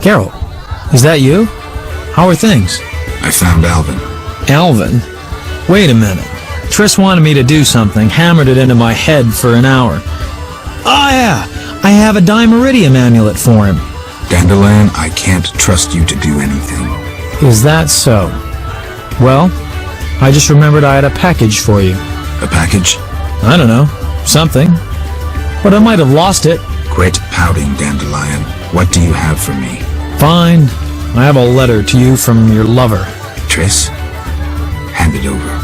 Carol, is that you? How are things? I found Alvin. Alvin? Wait a minute. Triss wanted me to do something, hammered it into my head for an hour. Oh yeah, I have a Dimeridium amulet for him. Dandelion, I can't trust you to do anything. Is that so? Well, I just remembered I had a package for you. A package? I don't know, something. But I might have lost it. Quit pouting, Dandelion. What do you have for me? Fine. I have a letter to you from your lover. Triss, hand it over.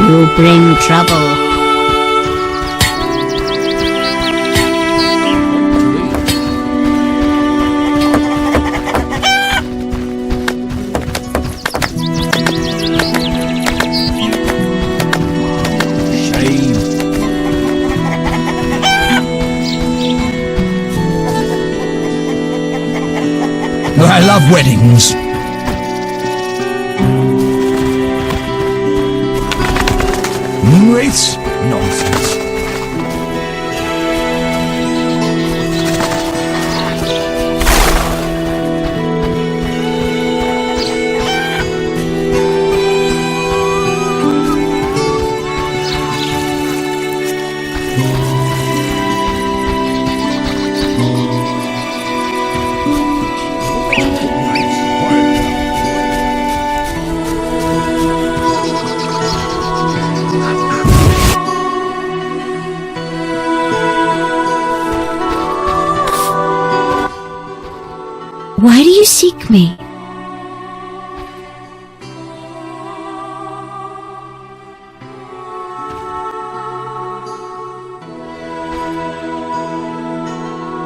You bring trouble. I love weddings. Moon wraiths? Nonsense. Why do you seek me?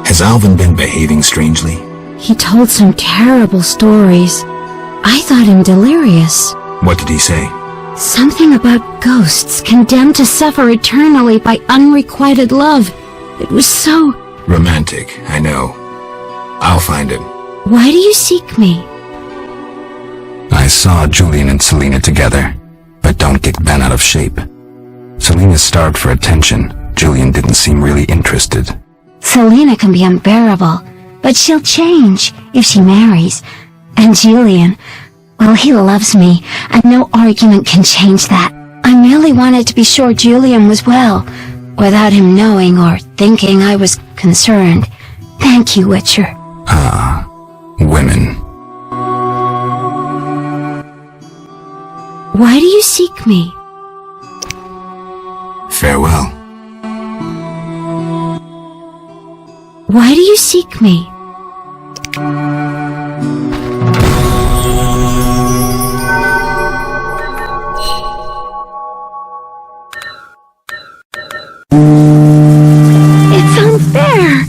Has Alvin been behaving strangely? He told some terrible stories. I thought him delirious. What did he say? Something about ghosts condemned to suffer eternally by unrequited love. It was so... Romantic, I know. I'll find him. Why do you seek me? I saw Julian and Selena together, but don't get bent out of shape. Selena starved for attention. Julian didn't seem really interested. Selena can be unbearable, but she'll change if she marries. And Julian, well, he loves me, and no argument can change that. I merely wanted to be sure Julian was well, without him knowing or thinking I was concerned. Thank you, Witcher. Ah, women. Why do you seek me? Farewell. Why do you seek me? It's unfair.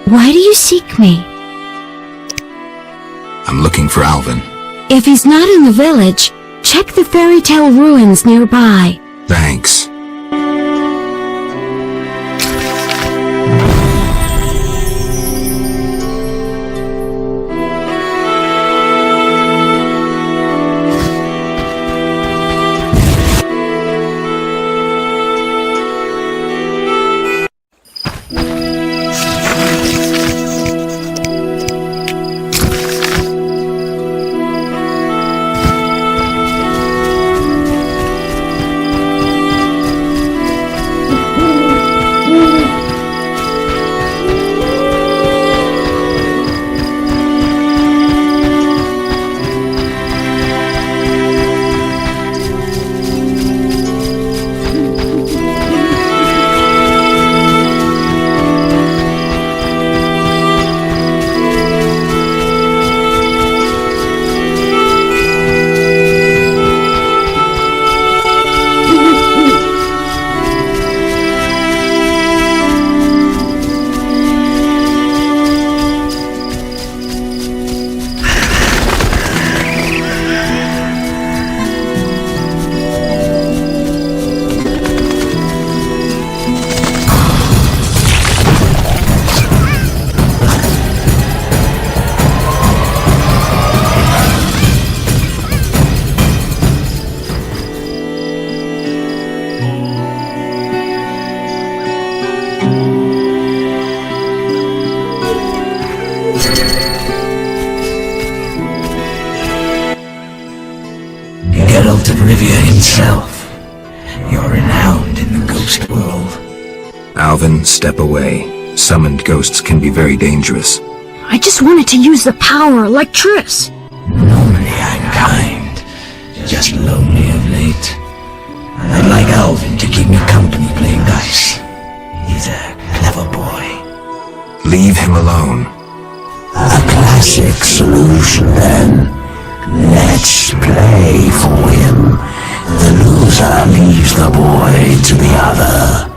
Why do you seek me? I'm looking for Alvin. If he's not in the village, check the fairy tale ruins nearby. Thanks. Geralt of Rivia himself. You're renowned in the ghost world. Alvin, step away. Summoned ghosts can be very dangerous. I just wanted to use the power like Triss. Normally I'm kind, just lonely of late. I'd like Alvin to keep me company playing dice. He's a clever boy. Leave him alone. A classic solution then. Let's play for him. The loser leaves the boy to the other.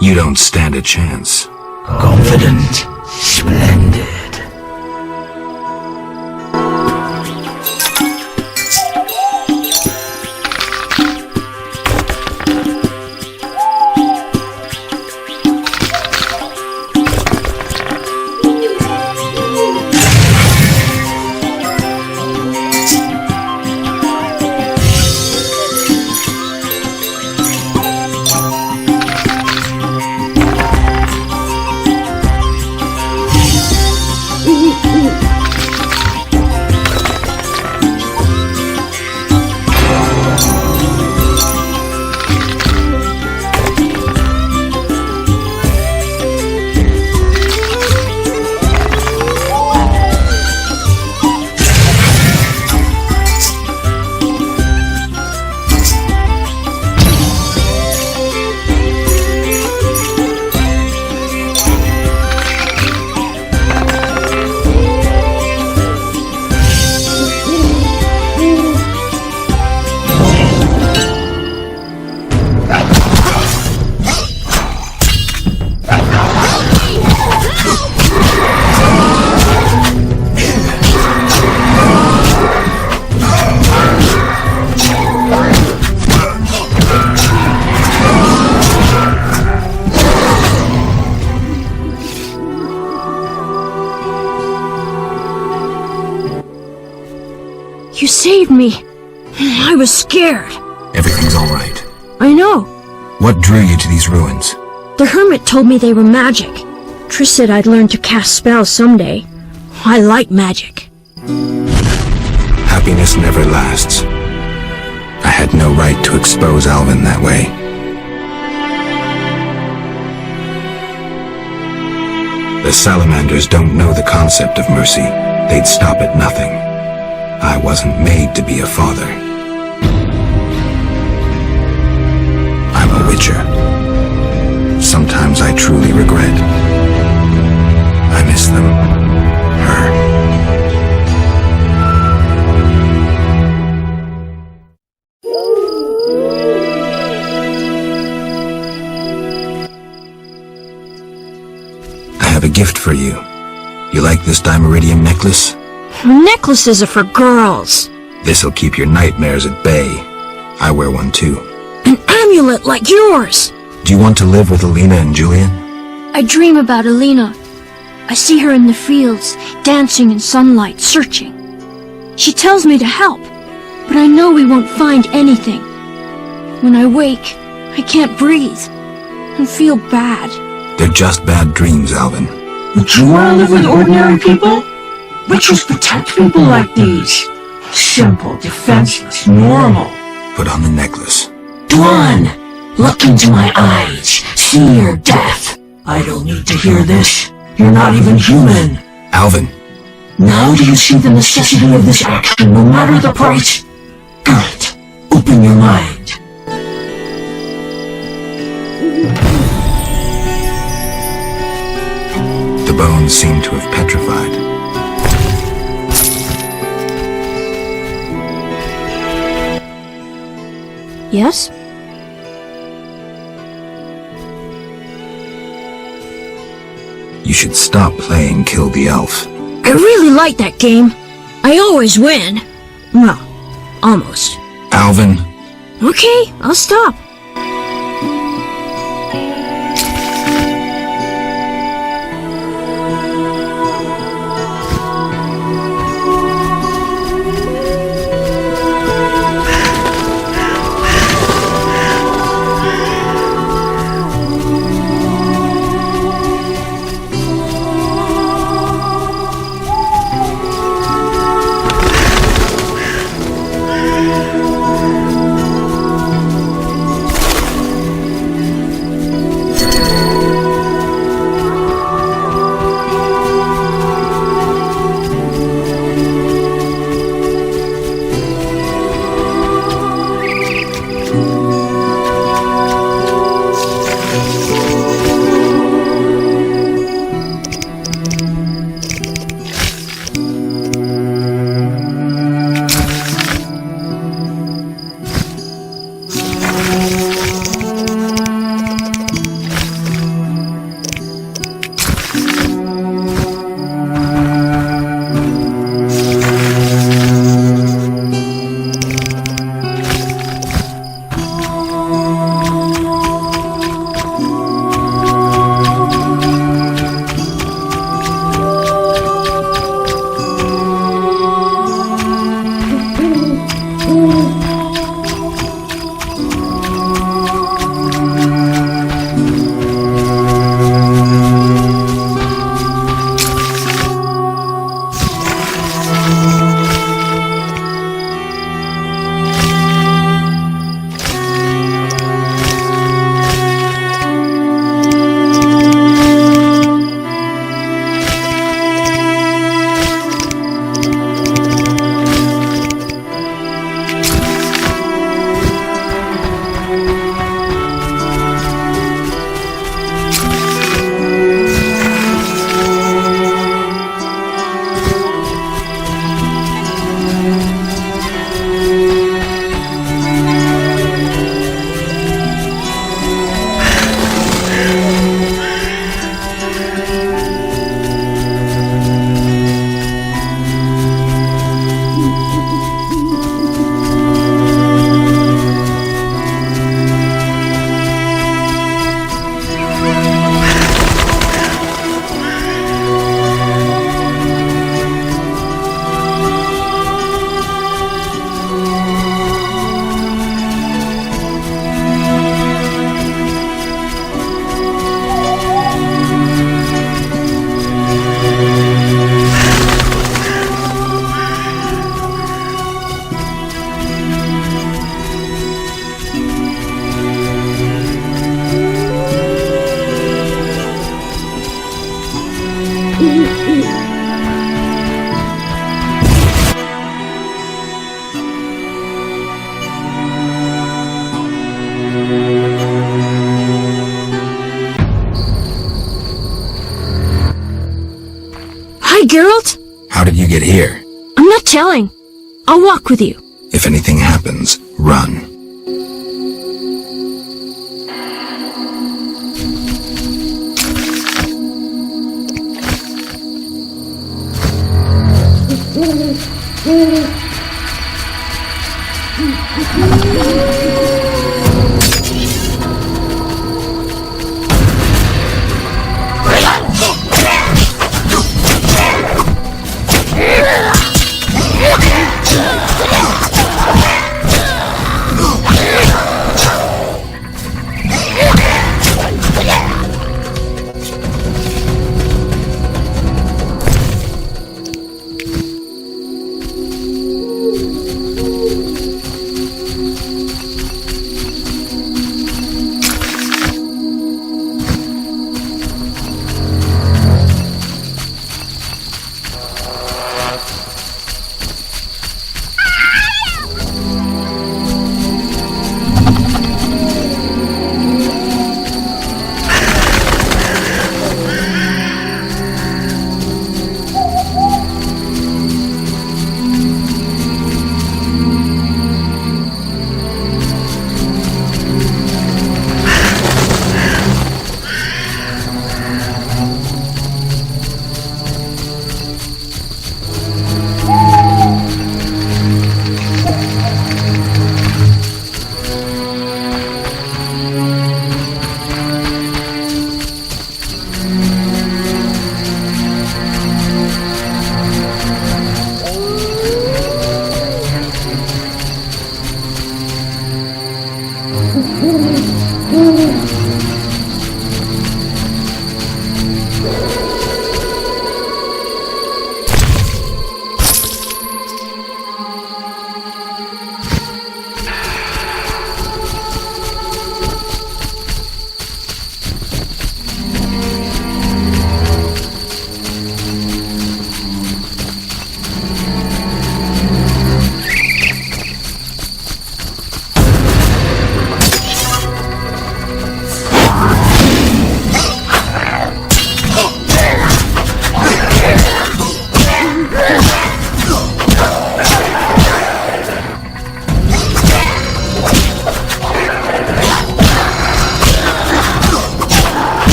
You don't stand a chance. Confident, splendid. You saved me. I was scared. Everything's all right. I know. What drew you to these ruins? The hermit told me they were magic. Trish said I'd learn to cast spells someday. I like magic. Happiness never lasts. I had no right to expose Alvin that way. The salamanders don't know the concept of mercy. They'd stop at nothing. I wasn't made to be a father. I'm a witcher. Sometimes I truly regret. I miss them. Her. I have a gift for you. You like this dimeridium necklace? Necklaces are for girls. This'll keep your nightmares at bay. I wear one too. An amulet like yours. Do you want to live with Alina and Julian? I dream about Alina. I see her in the fields, dancing in sunlight, searching. She tells me to help, but I know we won't find anything. When I wake, I can't breathe and feel bad. They're just bad dreams, Alvin. Would you want to live with ordinary people? Witches protect people like these. Simple, defenseless, normal. Put on the necklace. Dwan, look into my eyes. See your death. I don't need to hear this. You're not even human. Alvin. Now do you see the necessity of this action, no matter the price? Good. Open your mind. The bones seem to have petrified. Yes? You should stop playing Kill the Elf. I really like that game. I always win. Well, almost. Alvin. Okay, I'll stop. Geralt? How did you get here? I'm not telling. I'll walk with you. If anything happens, run.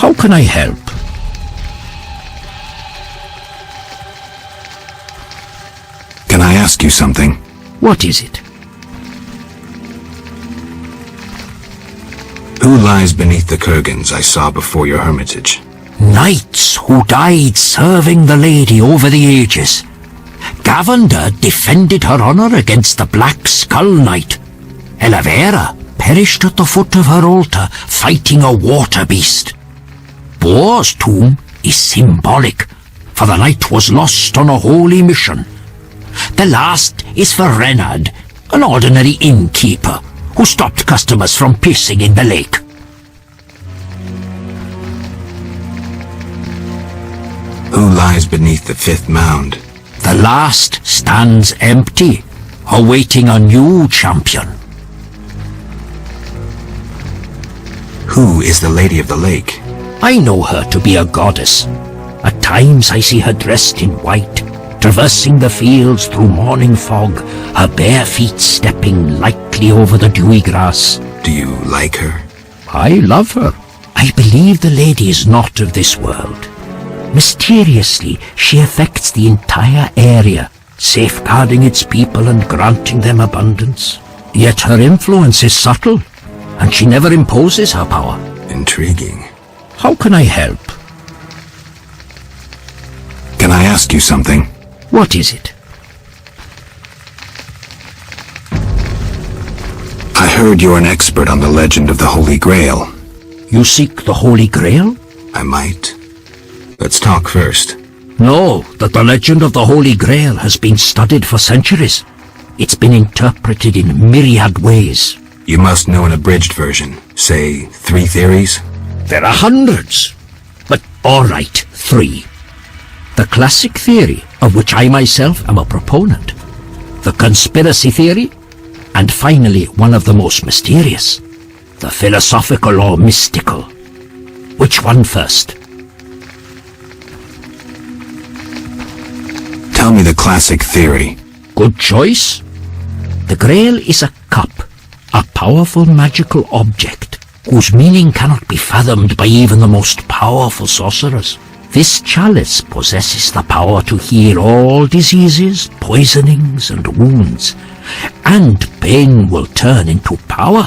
How can I help? Can I ask you something? What is it? Who lies beneath the kurgans I saw before your hermitage? Knights who died serving the lady over the ages. Gavender defended her honor against the Black Skull Knight. Elavera perished at the foot of her altar fighting a water beast. Boar's tomb is symbolic, for the knight was lost on a holy mission. The last is for Renard, an ordinary innkeeper who stopped customers from pissing in the lake. Who lies beneath the fifth mound? The last stands empty, awaiting a new champion. Who is the Lady of the Lake? I know her to be a goddess. At times I see her dressed in white, traversing the fields through morning fog, her bare feet stepping lightly over the dewy grass. Do you like her? I love her. I believe the lady is not of this world. Mysteriously, she affects the entire area, safeguarding its people and granting them abundance. Yet her influence is subtle, and she never imposes her power. Intriguing. How can I help? Can I ask you something? What is it? I heard you're an expert on the legend of the Holy Grail. You seek the Holy Grail? I might. Let's talk first. Know that the legend of the Holy Grail has been studied for centuries. It's been interpreted in myriad ways. You must know an abridged version. Say, 3 theories? There are hundreds. But all right, 3. The classic theory, of which I myself am a proponent. The conspiracy theory. And finally, one of the most mysterious. The philosophical or mystical. Which one first? Tell me the classic theory. Good choice. The Grail is a cup, a powerful magical object, whose meaning cannot be fathomed by even the most powerful sorcerers. This chalice possesses the power to heal all diseases, poisonings, and wounds, and pain will turn into power.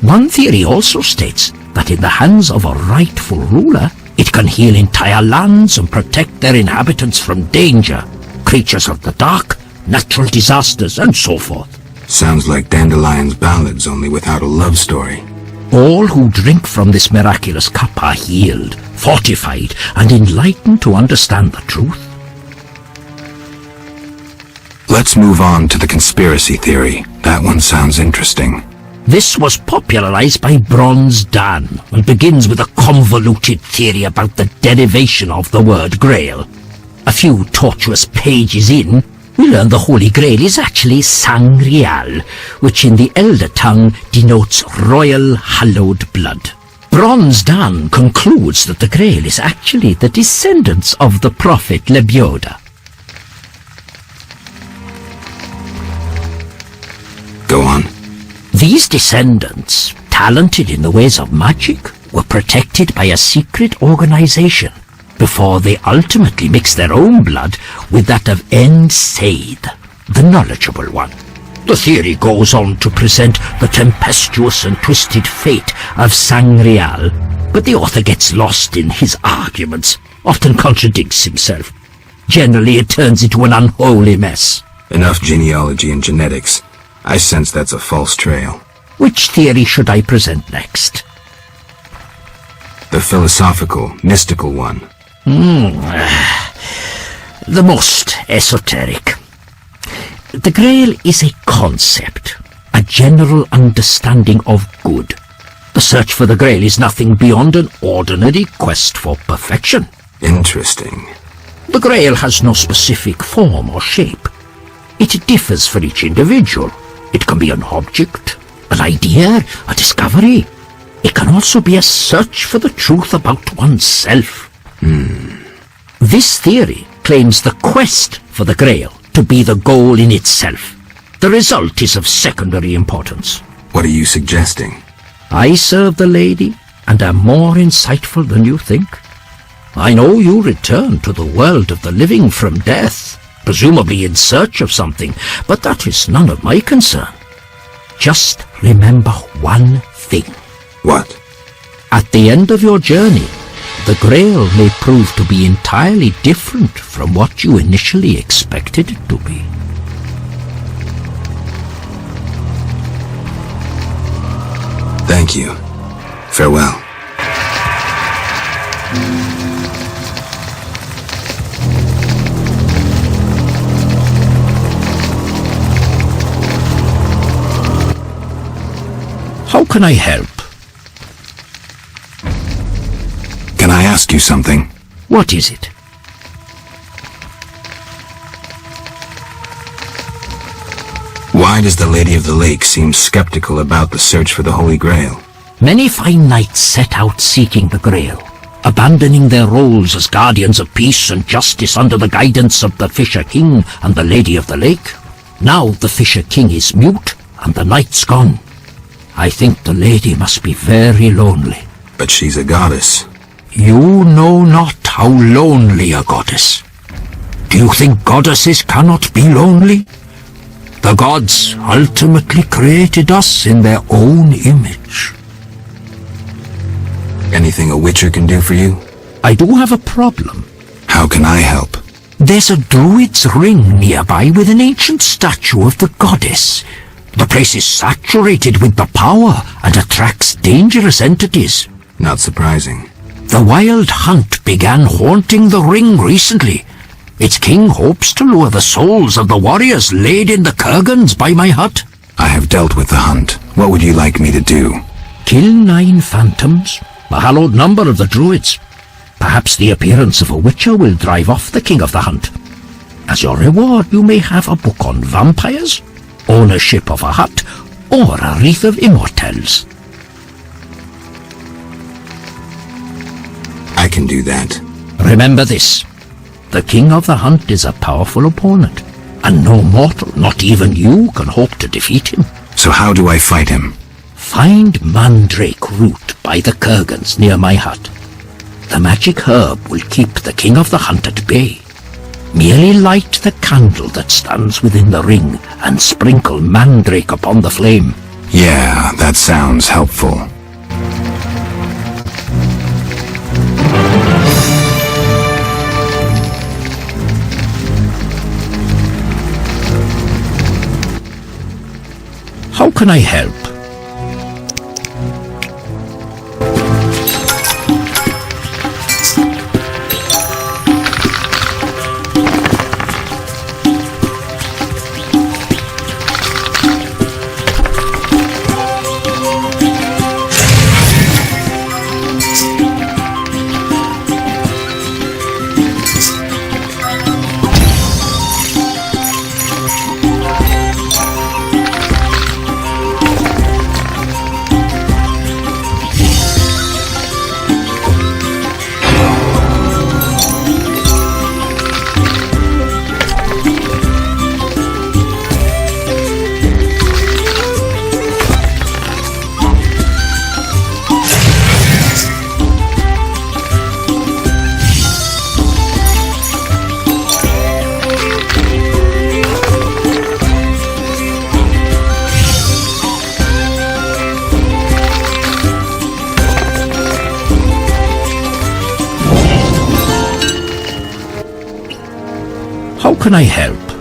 One theory also states that in the hands of a rightful ruler, it can heal entire lands and protect their inhabitants from danger, creatures of the dark, natural disasters, and so forth. Sounds like Dandelion's ballads, only without a love story. All who drink from this miraculous cup are healed, fortified, and enlightened to understand the truth. Let's move on to the conspiracy theory. That one sounds interesting. This was popularized by Bronze Dan and begins with a convoluted theory about the derivation of the word Grail. A few tortuous pages in, we learn the Holy Grail is actually Sangreal, which in the Elder tongue denotes royal hallowed blood. Bronze Dan concludes that the Grail is actually the descendants of the prophet Lebioda. Go on. These descendants, talented in the ways of magic, were protected by a secret organization before they ultimately mixed their own blood with that of Said, the knowledgeable one. The theory goes on to present the tempestuous and twisted fate of Sangreal, but the author gets lost in his arguments, often contradicts himself. Generally, it turns into an unholy mess. Enough genealogy and genetics. I sense that's a false trail. Which theory should I present next? The philosophical, mystical one. The most esoteric. The Grail is a concept, a general understanding of good. The search for the Grail is nothing beyond an ordinary quest for perfection. Interesting. The Grail has no specific form or shape. It differs for each individual. It can be an object, an idea, a discovery. It can also be a search for the truth about oneself. This theory claims the quest for the Grail to be the goal in itself. The result is of secondary importance. What are you suggesting? I serve the lady and am more insightful than you think. I know you return to the world of the living from death, presumably in search of something, but that is none of my concern. Just remember one thing. What? At the end of your journey, the Grail may prove to be entirely different from what you initially expected it to be. Thank you. Farewell. How can I help? Can I ask you something? What is it? Why does the Lady of the Lake seem skeptical about the search for the Holy Grail? Many fine knights set out seeking the Grail, abandoning their roles as guardians of peace and justice under the guidance of the Fisher King and the Lady of the Lake. Now the Fisher King is mute and the knight's gone. I think the lady must be very lonely. But she's a goddess. You know not how lonely a goddess. Do you think goddesses cannot be lonely? The gods ultimately created us in their own image. Anything a witcher can do for you? I do have a problem. How can I help? There's a druid's ring nearby with an ancient statue of the goddess. The place is saturated with the power and attracts dangerous entities. Not surprising. The wild hunt began haunting the ring recently. Its king hopes to lure the souls of the warriors laid in the kurgans by my hut. I have dealt with the hunt. What would you like me to do? Kill 9 phantoms, a hallowed number of the druids. Perhaps the appearance of a witcher will drive off the king of the hunt. As your reward, you may have a book on vampires, ownership of a hut, or a wreath of immortelles. I can do that. Remember this. The king of the hunt is a powerful opponent, and no mortal, not even you, can hope to defeat him. So how do I fight him? Find mandrake root by the kurgans near my hut. The magic herb will keep the king of the hunt at bay. Merely light the candle that stands within the ring and sprinkle mandrake upon the flame. Yeah, that sounds helpful. How can I help? How can I help?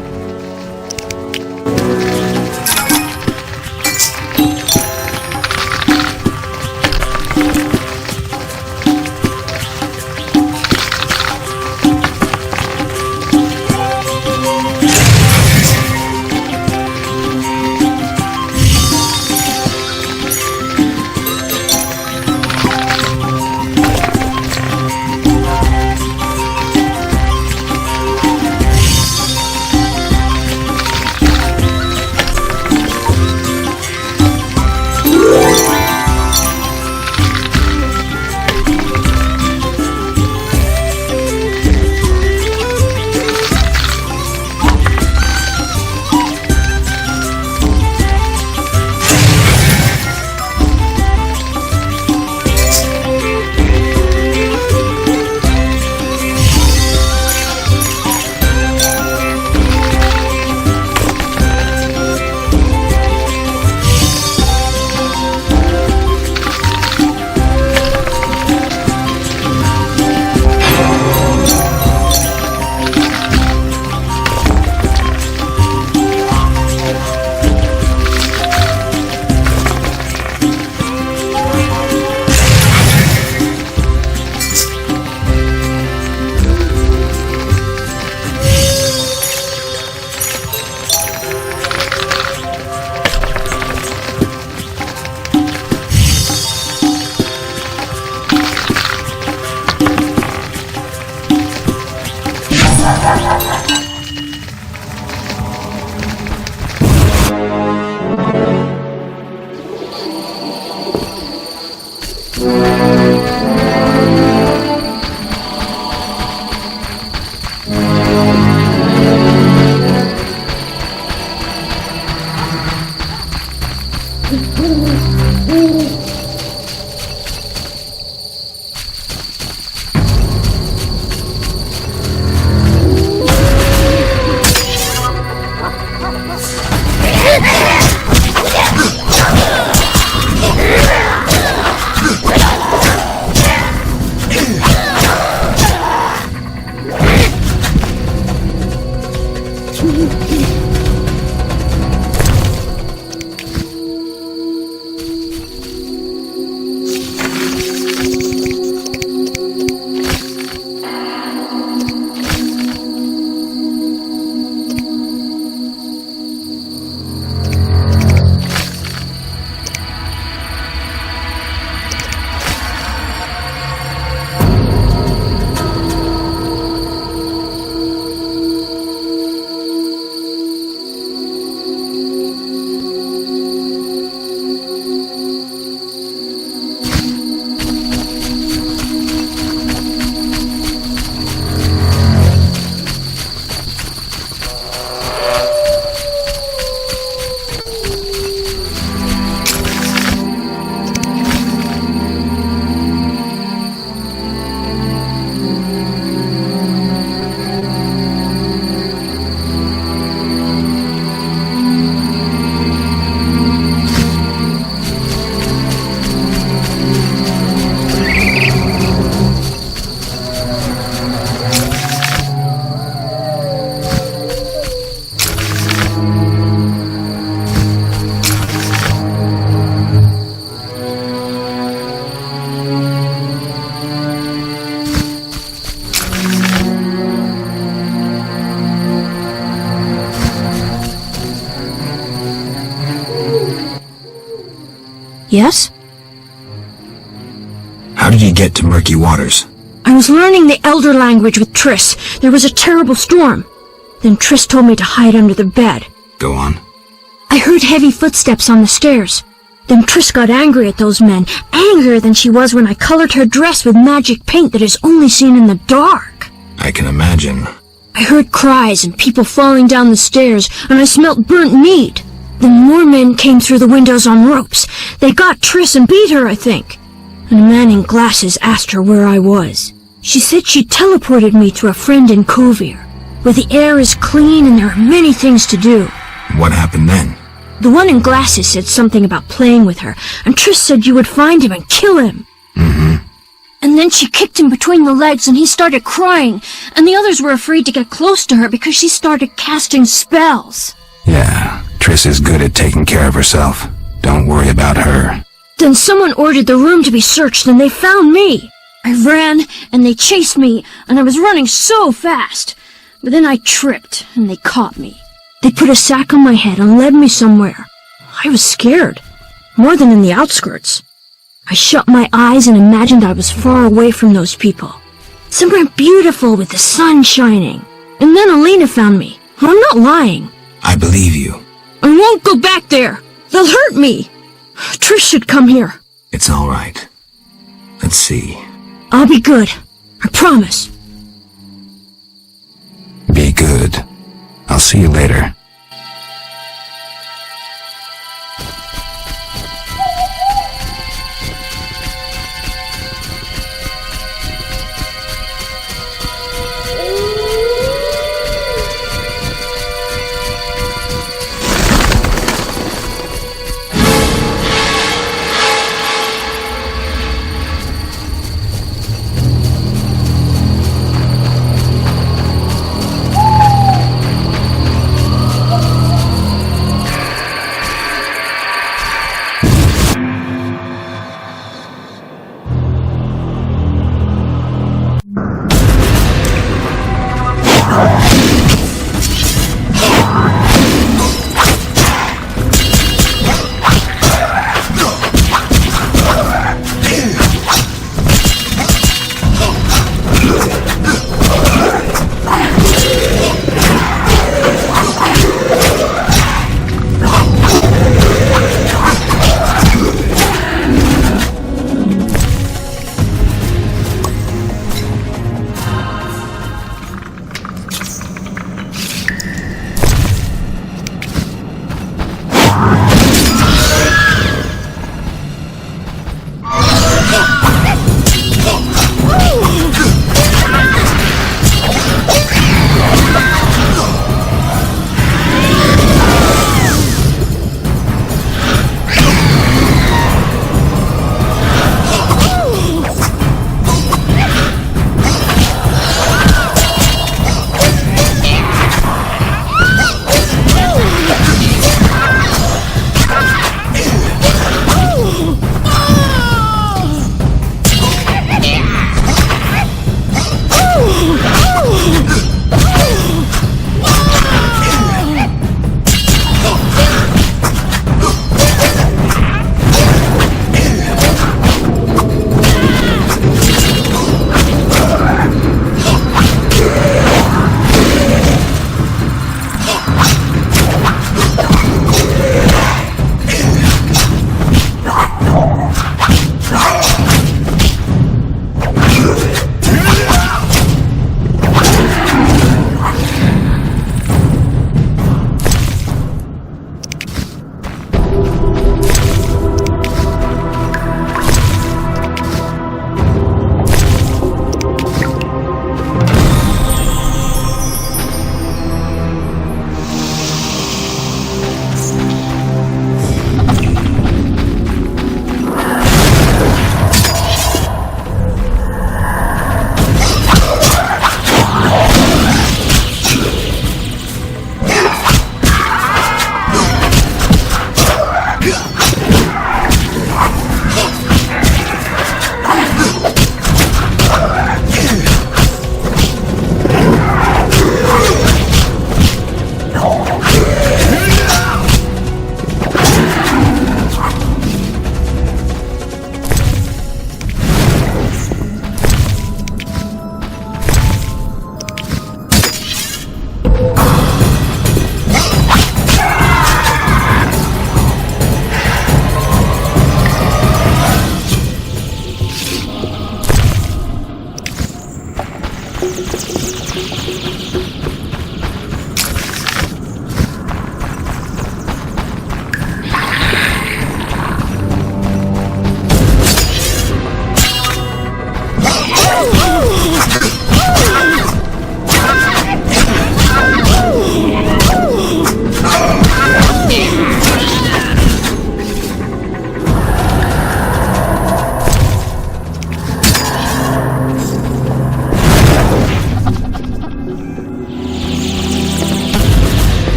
Yes? How did you get to murky waters? I was learning the Elder language with Triss. There was a terrible storm. Then Triss told me to hide under the bed. Go on. I heard heavy footsteps on the stairs. Then Triss got angry at those men, angrier than she was when I colored her dress with magic paint that is only seen in the dark. I can imagine. I heard cries and people falling down the stairs, and I smelt burnt meat. Then more men came through the windows on ropes. They got Triss and beat her, I think. And a man in glasses asked her where I was. She said she teleported me to a friend in Kovir, where the air is clean and there are many things to do. What happened then? The one in glasses said something about playing with her, and Triss said you would find him and kill him. And then she kicked him between the legs and he started crying, and the others were afraid to get close to her because she started casting spells. Yeah, Triss is good at taking care of herself. Don't worry about her. Then someone ordered the room to be searched and they found me. I ran and they chased me and I was running so fast. But then I tripped and they caught me. They put a sack on my head and led me somewhere. I was scared, more than in the outskirts. I shut my eyes and imagined I was far away from those people. Somewhere beautiful with the sun shining. And then Alina found me. I'm not lying. I believe you. I won't go back there. They'll hurt me. Trish should come here. It's all right. Let's see. I'll be good. I promise. Be good. I'll see you later.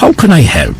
How can I help?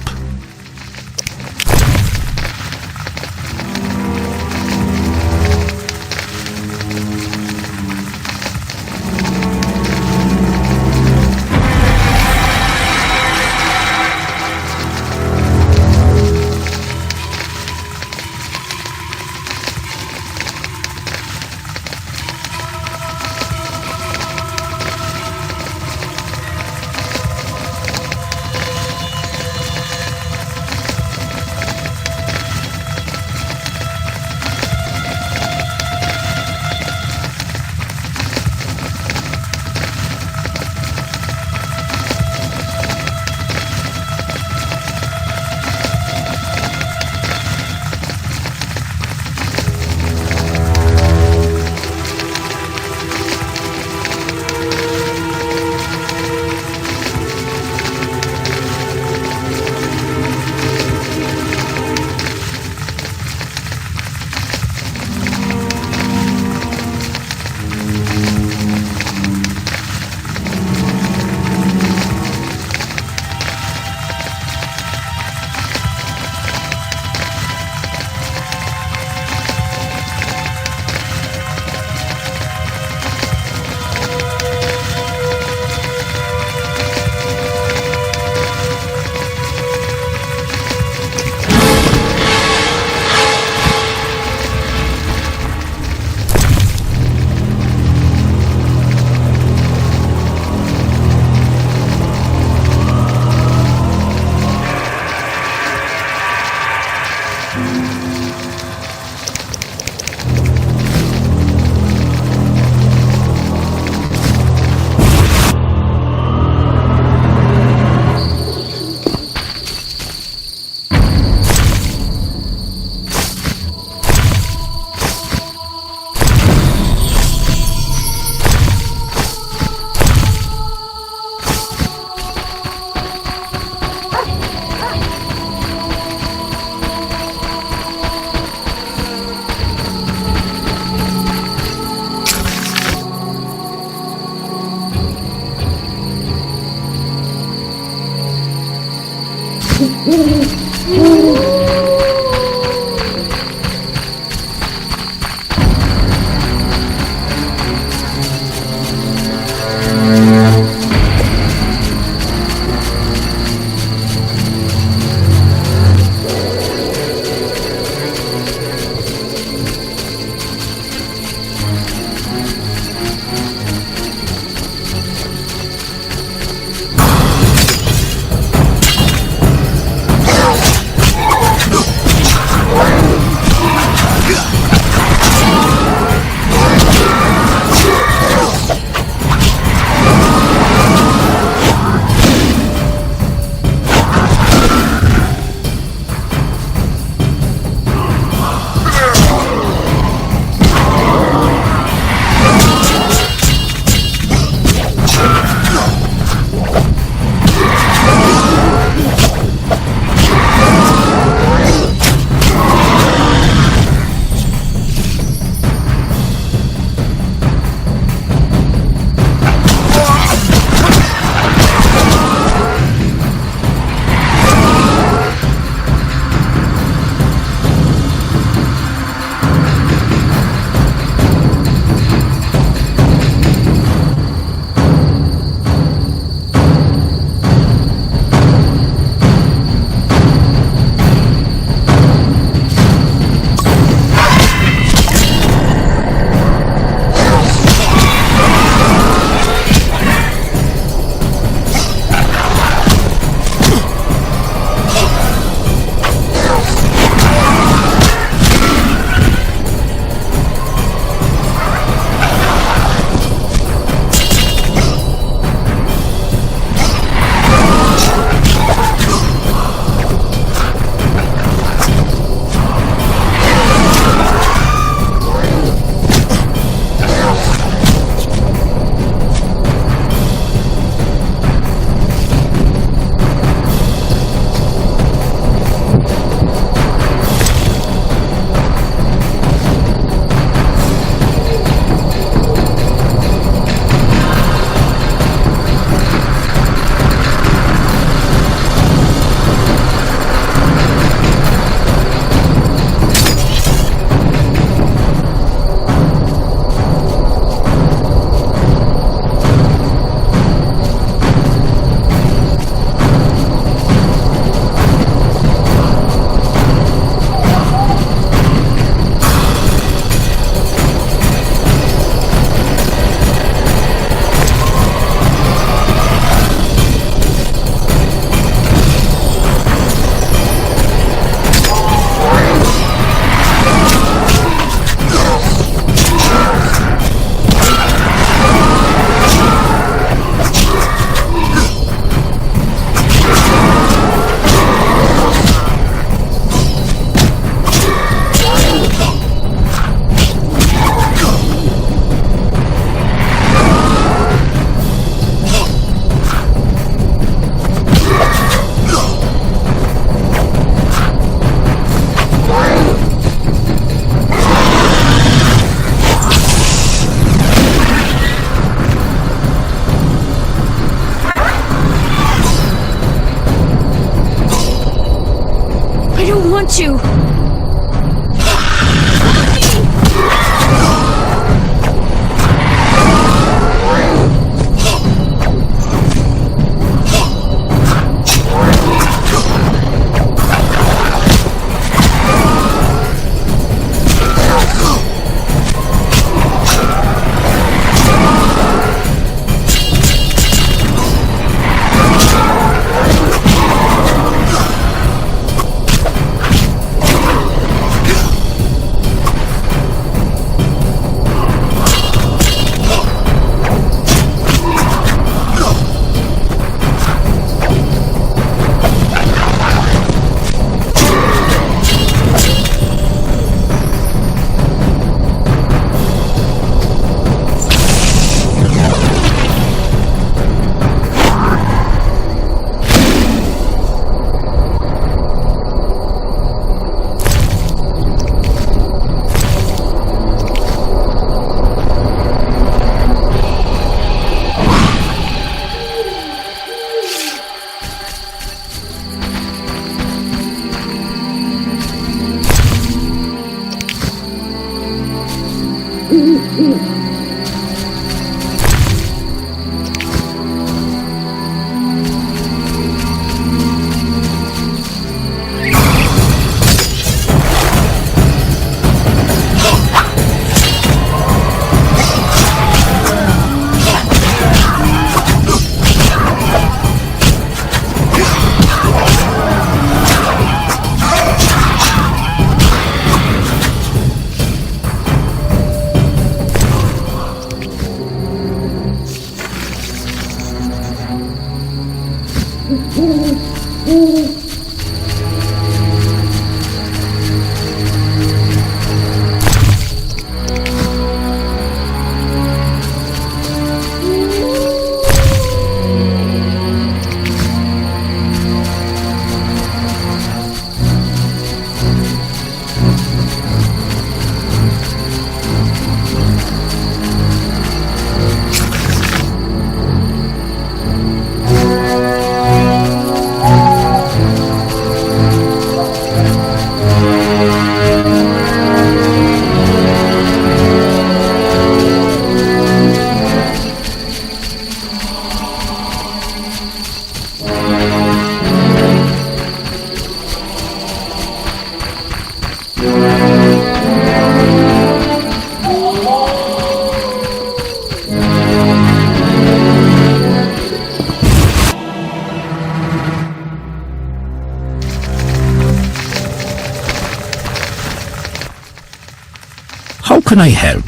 How can I help?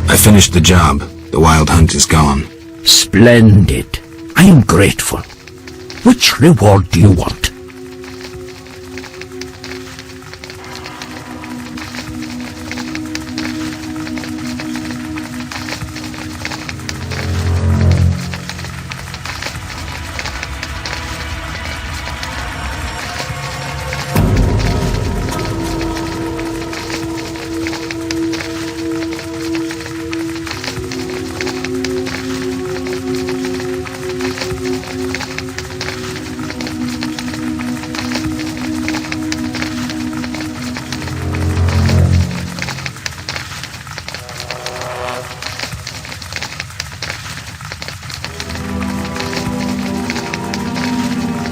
I finished the job. The wild hunt is gone. Splendid. I am grateful. Which reward do you want?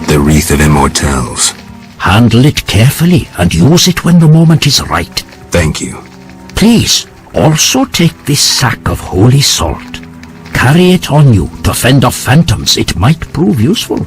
The Wreath of Immortelles. Handle it carefully and use it when the moment is right. Thank you. Please, also take this sack of holy salt. Carry it on you to fend off phantoms. It might prove useful.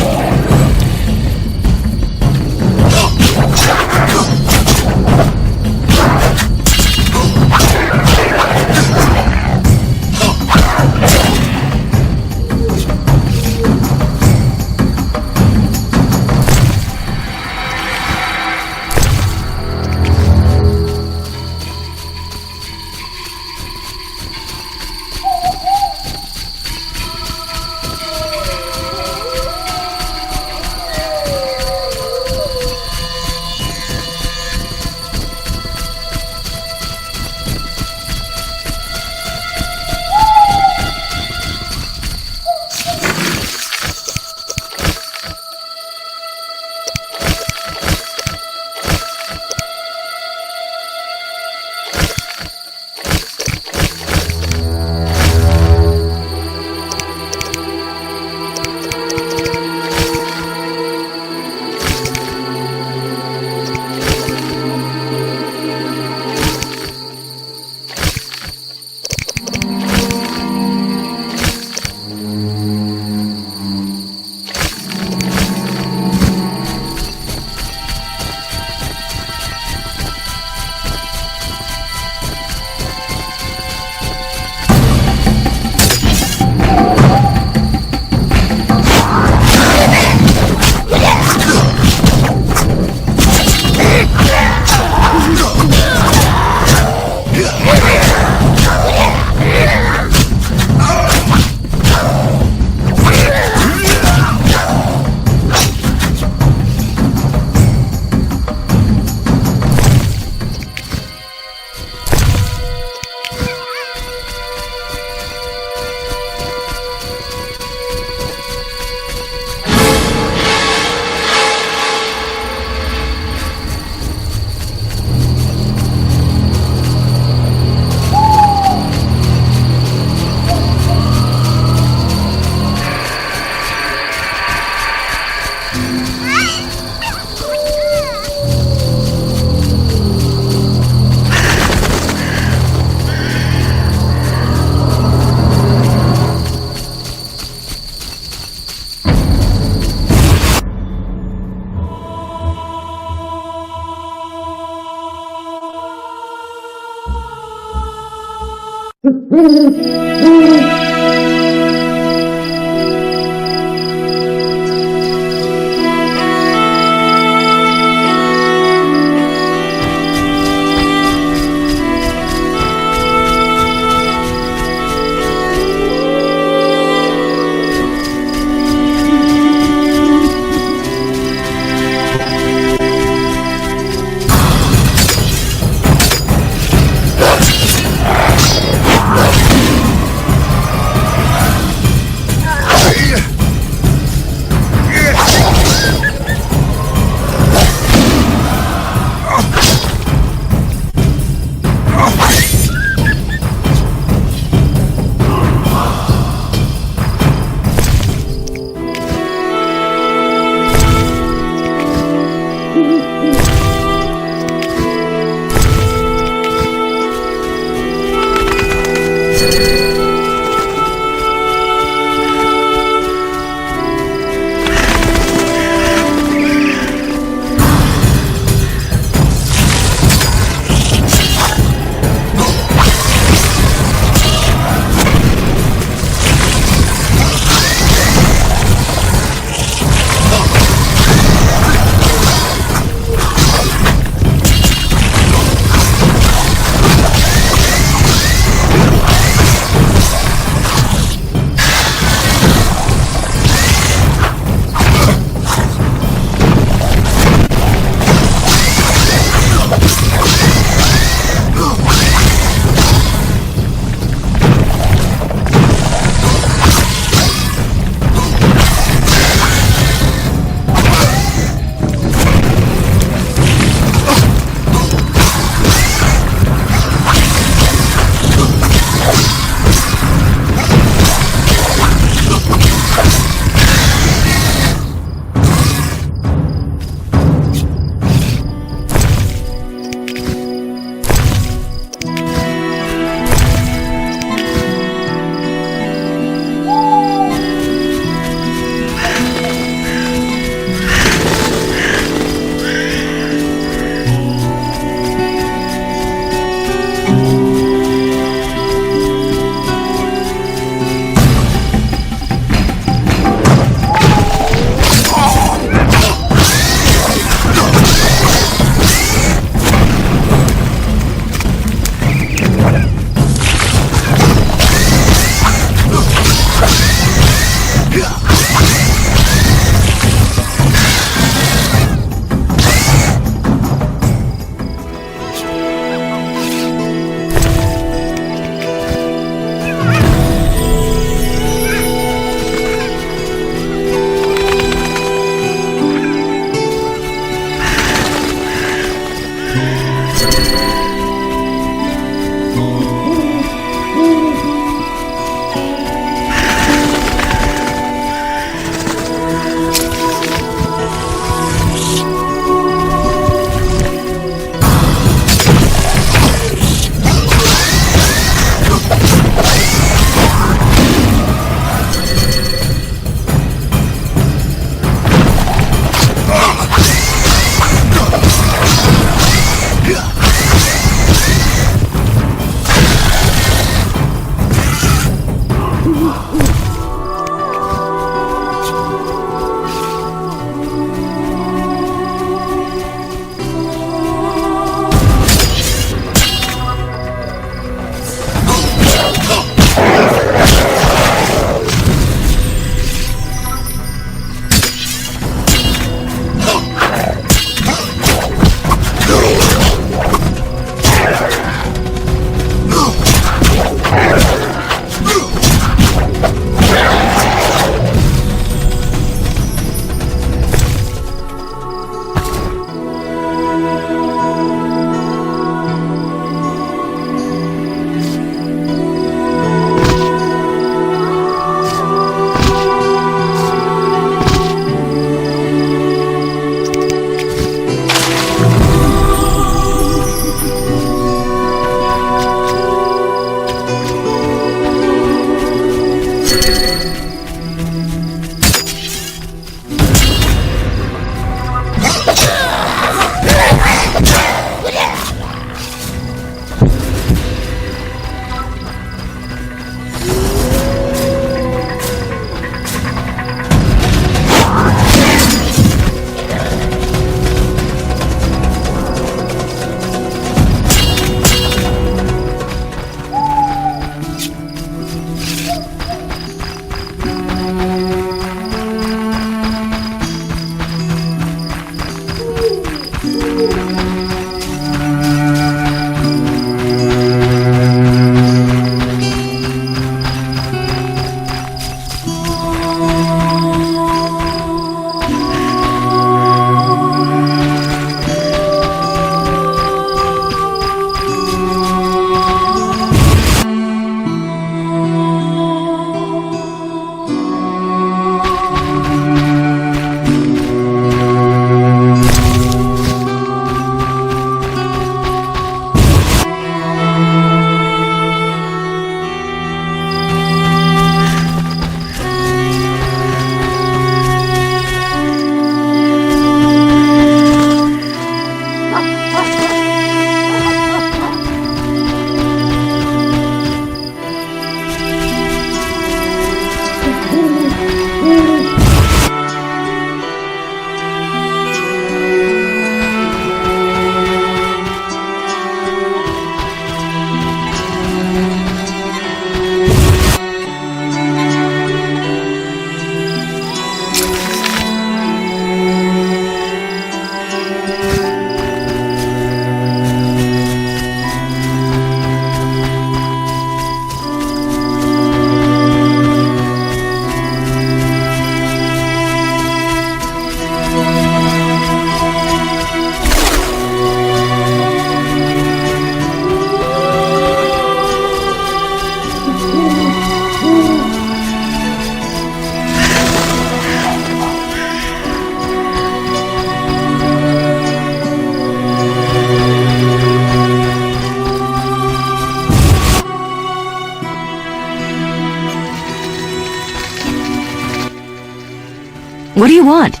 What do you want?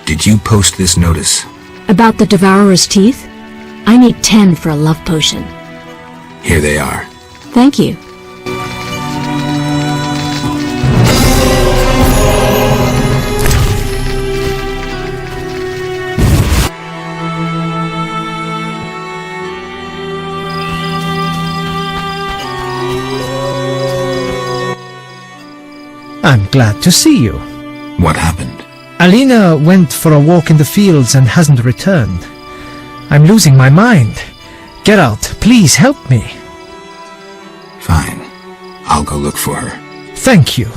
Did you post this notice? About the Devourer's teeth? I need 10 for a love potion. Here they are. Thank you. I'm glad to see you. What happened? Alina went for a walk in the fields and hasn't returned. I'm losing my mind. Geralt, please help me. Fine. I'll go look for her. Thank you.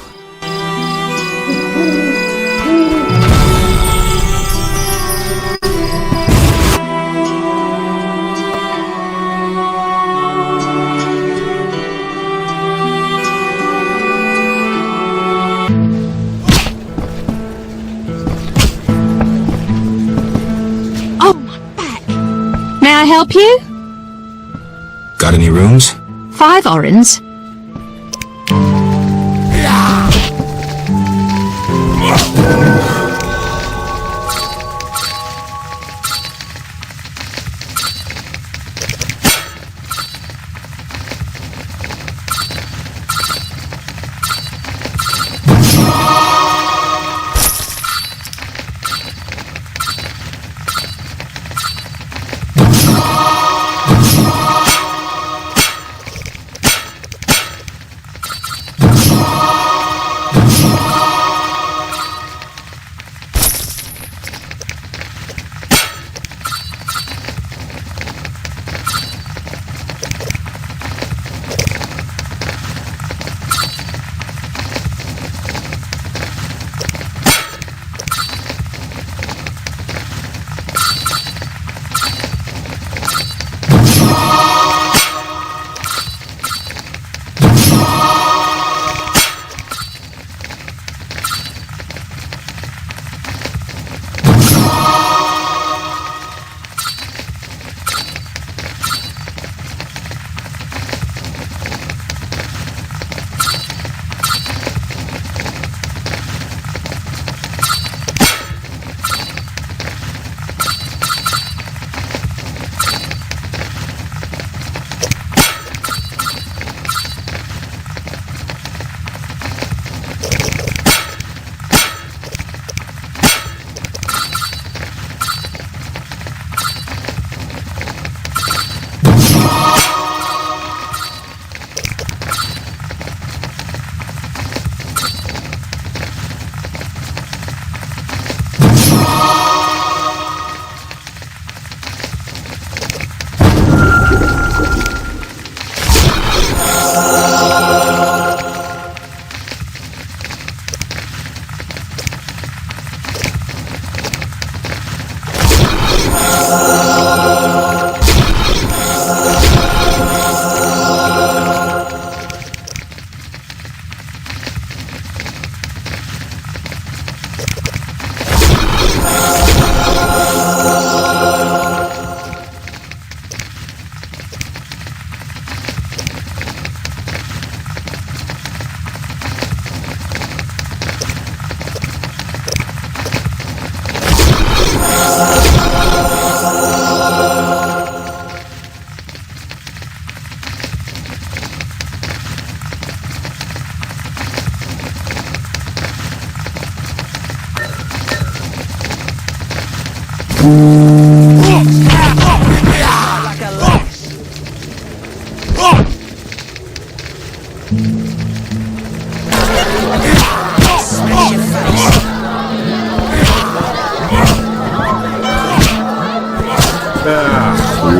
Oh, my back. May I help you? Got any rooms? 5 orens.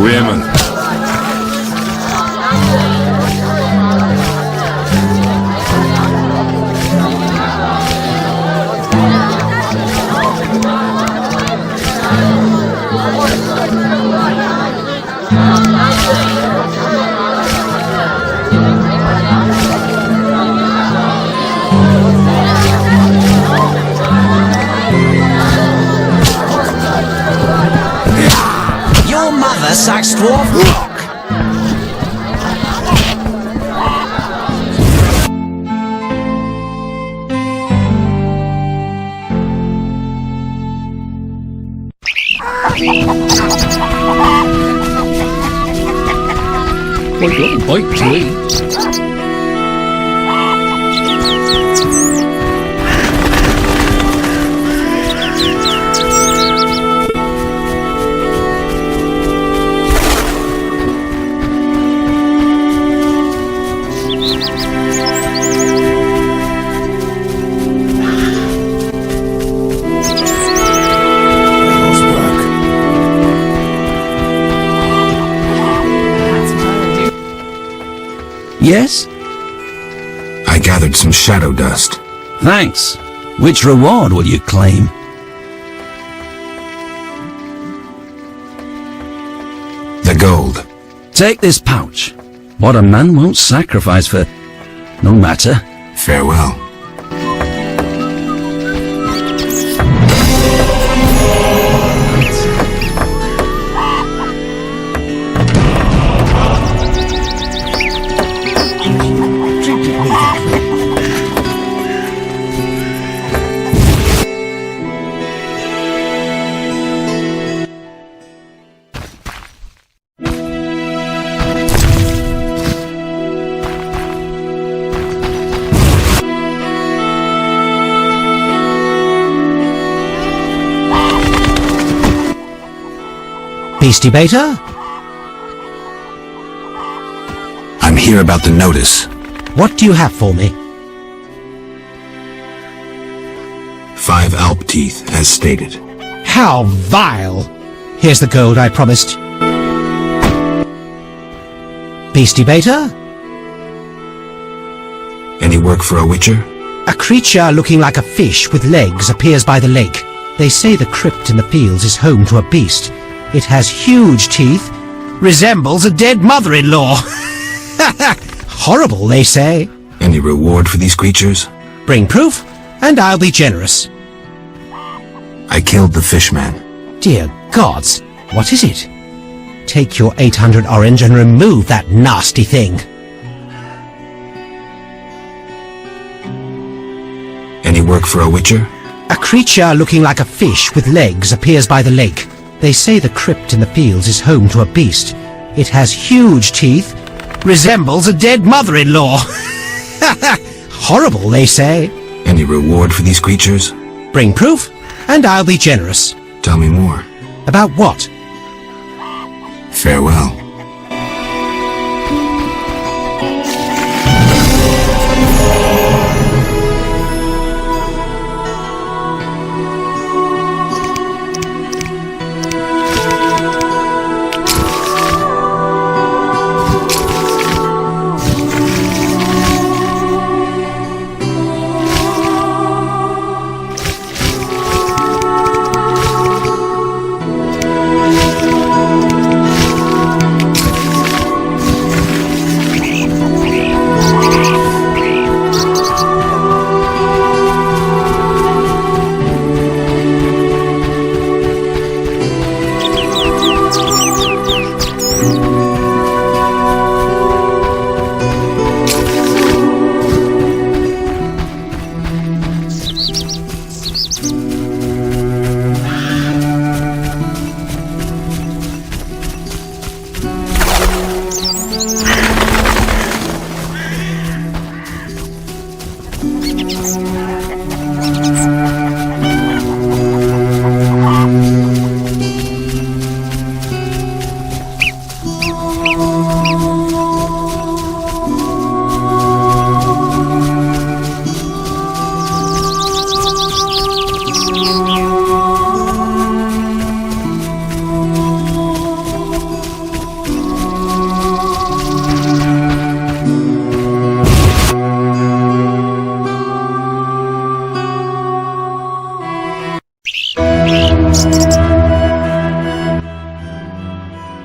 Women. Your mother sucks dwarf I got a bite to eat. Yes? I gathered some shadow dust. Thanks. Which reward will you claim? The gold. Take this pouch. What a man won't sacrifice for... No matter. Farewell. Beastie Beta? I'm here about the notice. What do you have for me? 5 Alp teeth, as stated. How vile! Here's the gold I promised. Beastie Beta? Any work for a witcher? A creature looking like a fish with legs appears by the lake. They say the crypt in the fields is home to a beast. It has huge teeth, resembles a dead mother-in-law. Horrible, they say. Any reward for these creatures? Bring proof, and I'll be generous. I killed the fishman. Dear gods, what is it? Take your 800 orange and remove that nasty thing. Any work for a witcher? A creature looking like a fish with legs appears by the lake. They say the crypt in the fields is home to a beast. It has huge teeth, resembles a dead mother-in-law. Horrible, they say. Any reward for these creatures? Bring proof, and I'll be generous. Tell me more. About what? Farewell.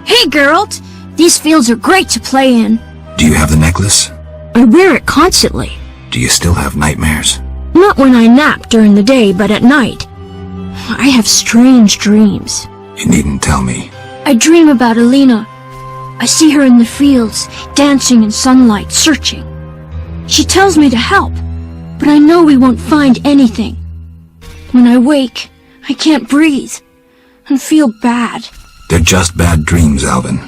Hey, Geralt! These fields are great to play in. Do you have the necklace? I wear it constantly. Do you still have nightmares? Not when I nap during the day, but at night. I have strange dreams. You needn't tell me. I dream about Alina. I see her in the fields, dancing in sunlight, searching. She tells me to help, but I know we won't find anything. When I wake, I can't breathe and feel bad. They're just bad dreams, Alvin.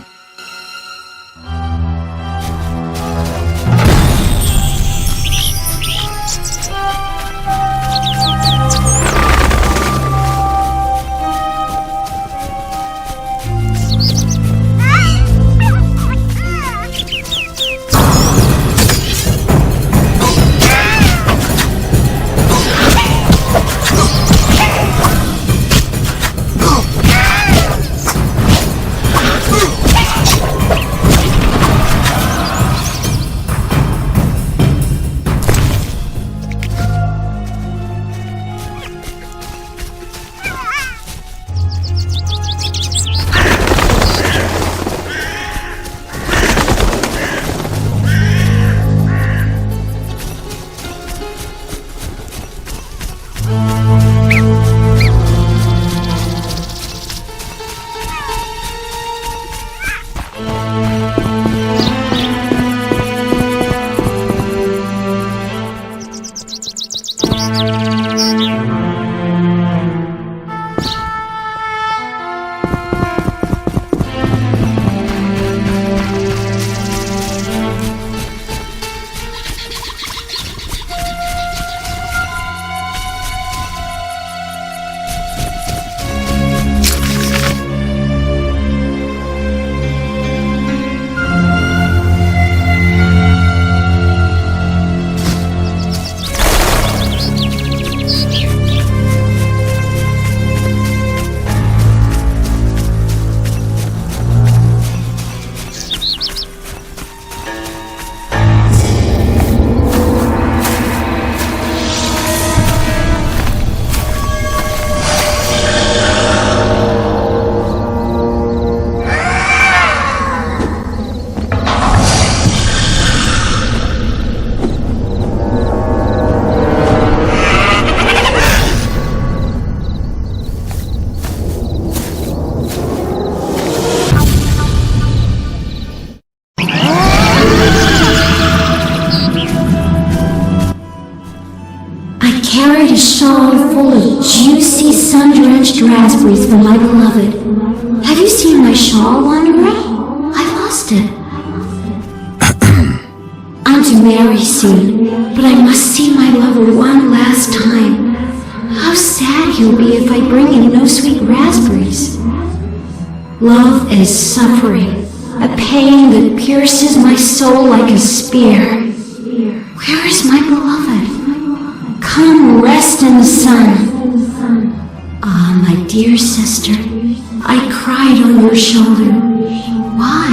shawl full of juicy, sun-drenched raspberries for my beloved. Have you seen my shawl, Wanderer? I lost it. I'm to marry soon, but I must see my lover one last time. How sad he'll be if I bring him no sweet raspberries. Love is suffering, a pain that pierces my soul like a spear. Where is my beloved? Come rest in the sun. Ah, my dear sister, I cried on your shoulder. Why?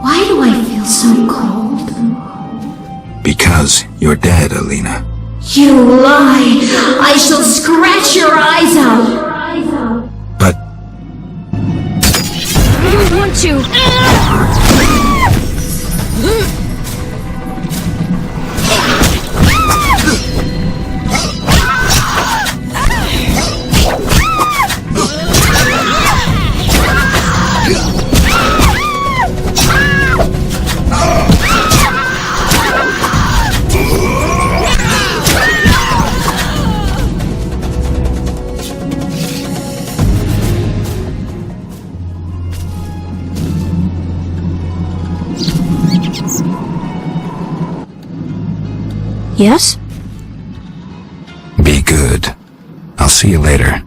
Why do I feel so cold? Because you're dead, Alina. You lie! I shall scratch your eyes out! But I don't want to. Yes? be good. I'll see you later.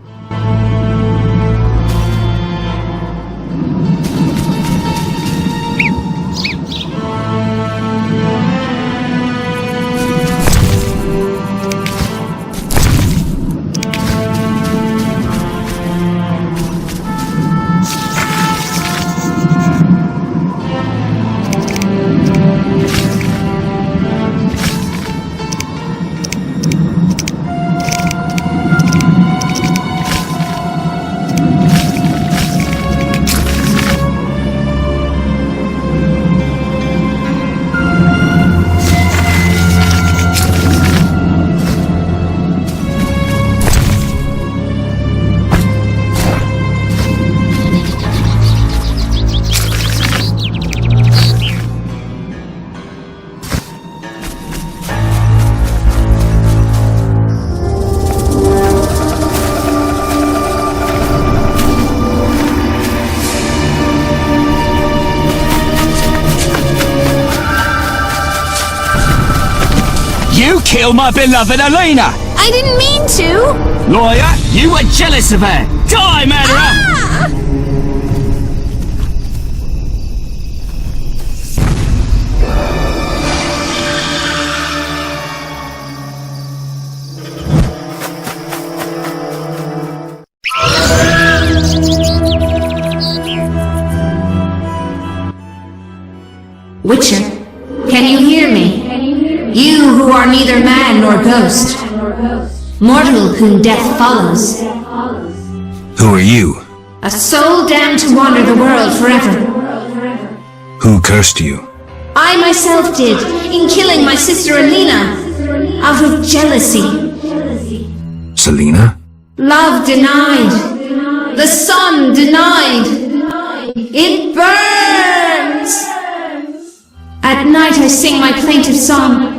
You killed my beloved Alina! I didn't mean to! Lawyer, you were jealous of her! Die, murderer! Ah! Witcher, can you hear me? You who are neither man nor ghost, mortal whom death follows, Who are you? a soul damned to wander the world forever. Who cursed you? I myself did, in killing my sister Alina, out of jealousy. Selena? Love denied, the sun denied, it burns! At night I sing my plaintive song.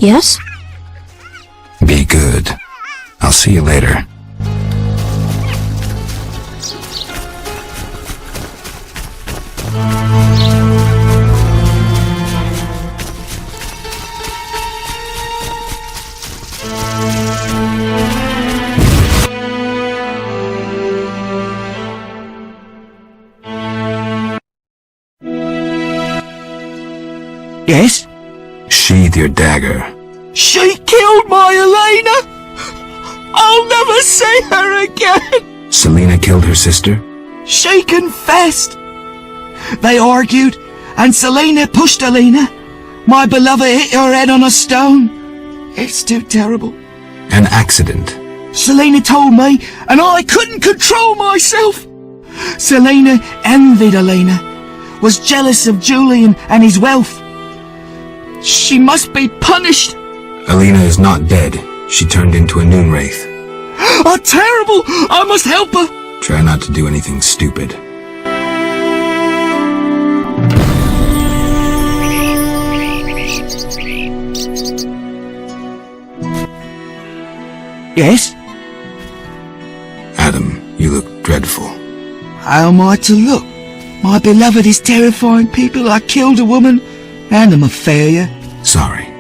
Yes? Be good. I'll see you later. Yes? Sheathe your dagger. She killed my Elena! I'll never see her again! Selena killed her sister? She confessed! They argued, and Selena pushed Elena. My beloved hit her head on a stone. It's too terrible. An accident. Selena told me, and I couldn't control myself. Selena envied Elena, was jealous of Julian and his wealth. She must be punished. Elena is not dead. She turned into a noon wraith. Oh, terrible! I must help her. Try not to do anything stupid. Yes? Adam, you look dreadful. How am I to look? My beloved is terrifying people. I killed a woman, and I'm a failure. Sorry.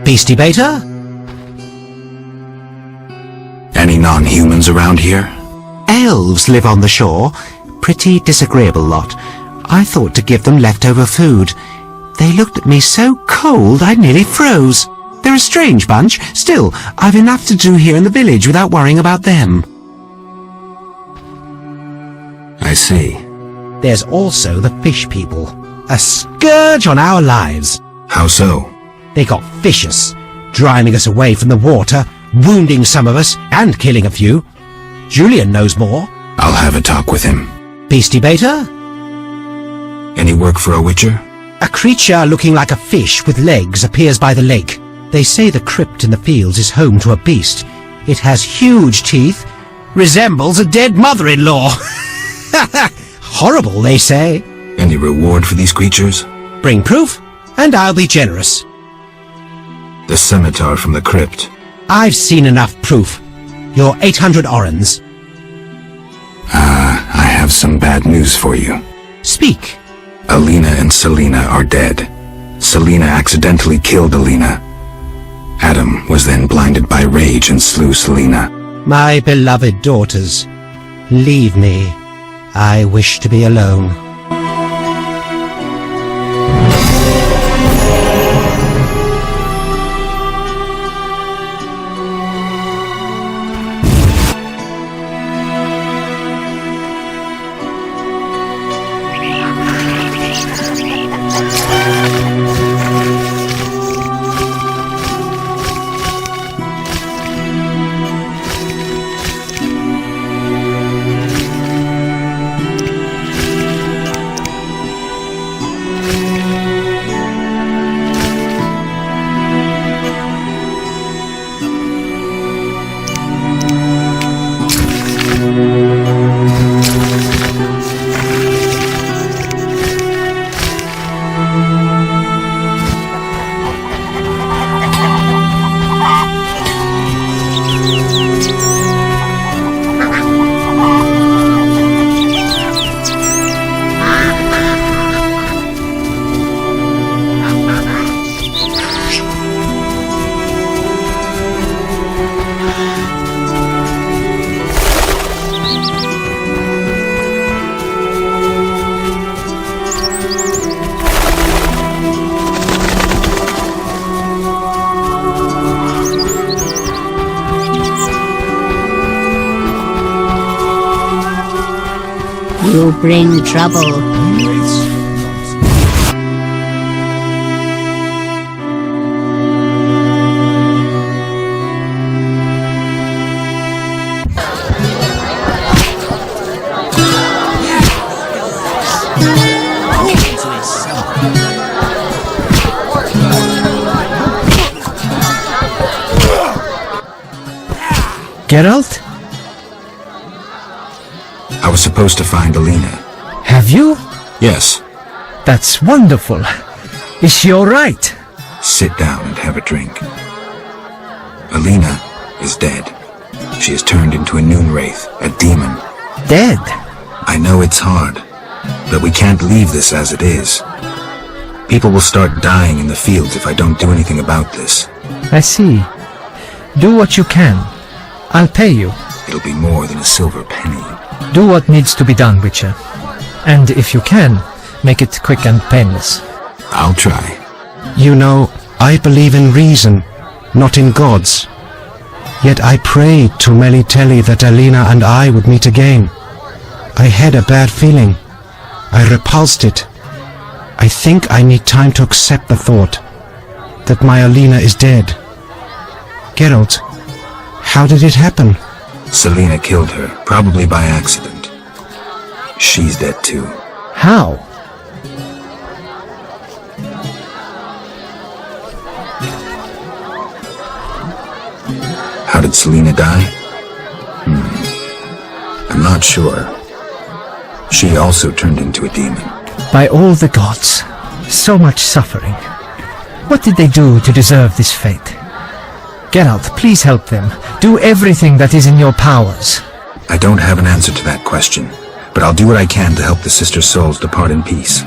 Beastie Beta? Any non-humans around here? Elves live on the shore. Pretty disagreeable lot. I thought to give them leftover food. They looked at me so cold I nearly froze. They're a strange bunch. Still, I've enough to do here in the village without worrying about them. I see. There's also the fish people. A scourge on our lives. How so? They got vicious, driving us away from the water, wounding some of us, and killing a few. Julian knows more. I'll have a talk with him. Beastie Beta? Any work for a witcher? A creature looking like a fish with legs appears by the lake. They say the crypt in the fields is home to a beast. It has huge teeth, resembles a dead mother-in-law. Horrible, they say. Any reward for these creatures? Bring proof, and I'll be generous. The scimitar from the crypt. I've seen enough proof. Your 800 orens. I have some bad news for you. Speak. Alina and Selena are dead. Selena accidentally killed Alina. Adam was then blinded by rage and slew Selena. My beloved daughters, leave me. I wish to be alone. You bring trouble. Geralt? I was supposed to find Alina. Have you? Yes. That's wonderful. Is she alright? Sit down and have a drink. Alina is dead. She has turned into a noon wraith, a demon. Dead? I know it's hard, but we can't leave this as it is. People will start dying in the fields if I don't do anything about this. I see. Do what you can. I'll pay you. It'll be more than a silver penny. Do what needs to be done, Witcher. And if you can, make it quick and painless. I'll try. You know, I believe in reason, not in gods. Yet I prayed to Melitele that Alina and I would meet again. I had a bad feeling. I repulsed it. I think I need time to accept the thought that my Alina is dead. Geralt, how did it happen? Selena killed her, probably by accident. She's dead too. How? How did Selena die? I'm not sure. She also turned into a demon. By all the gods. So much suffering. What did they do to deserve this fate? Geralt, please help them. Do everything that is in your powers. I don't have an answer to that question, but I'll do what I can to help the sister souls depart in peace.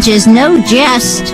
age is no jest.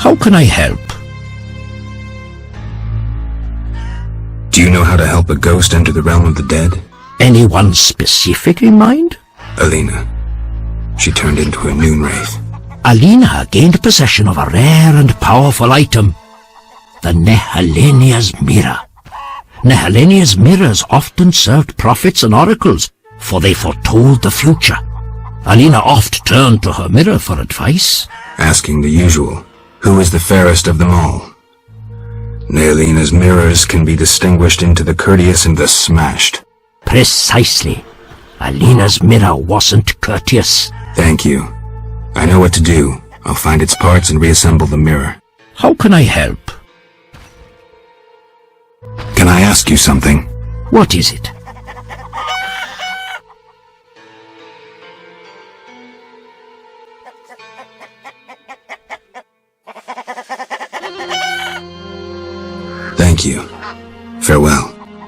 How can I help? Do you know how to help a ghost enter the realm of the dead? Anyone specific in mind? Alina. She turned into a noon wraith. Alina gained possession of a rare and powerful item, the Nehelenia's Mirror. Nehelenia's mirrors often served prophets and oracles, for they foretold the future. Alina oft turned to her mirror for advice. Asking the usual, who is the fairest of them all? Nehelenia's mirrors can be distinguished into the courteous and the smashed. Precisely. Alina's mirror wasn't courteous. Thank you. I know what to do. I'll find its parts and reassemble the mirror. How can I help? Can I ask you something? What is it? Thank you. Farewell.